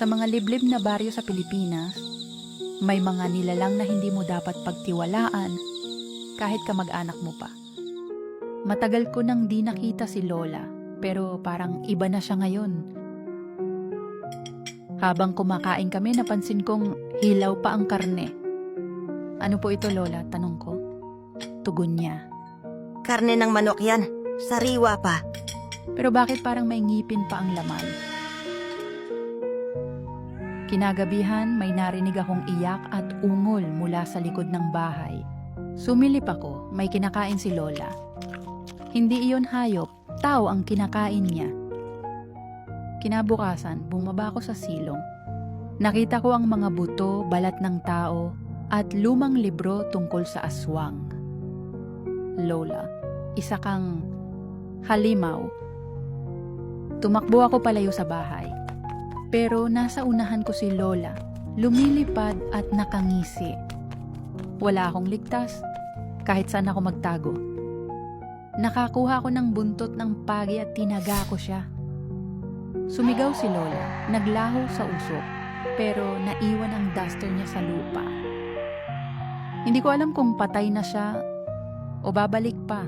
Sa mga liblib na baryo sa Pilipinas, may mga nilalang na hindi mo dapat pagtiwalaan kahit kamag-anak mo pa. Matagal ko nang di nakita si Lola, pero parang iba na siya ngayon. Habang kumakain kami, napansin kong hilaw pa ang karne. Ano po ito, Lola? Tanong ko. Tugon niya. Karne ng manok yan. Sariwa pa. Pero bakit parang may ngipin pa ang laman? Kinagabihan, may narinig akong iyak at ungol mula sa likod ng bahay. Sumilip ako, may kinakain si Lola. Hindi iyon hayop, tao ang kinakain niya. Kinabukasan, bumaba ako sa silong. Nakita ko ang mga buto, balat ng tao, at lumang libro tungkol sa aswang. Lola, isa kang halimaw. Tumakbo ako palayo sa bahay. Pero nasa unahan ko si Lola, lumilipad at nakangisi. Wala akong ligtas, kahit saan ako magtago. Nakakuha ko ng buntot ng pagi at tinaga ko siya. Sumigaw si Lola, naglaho sa usok, pero naiwan ang duster niya sa lupa. Hindi ko alam kung patay na siya o babalik pa.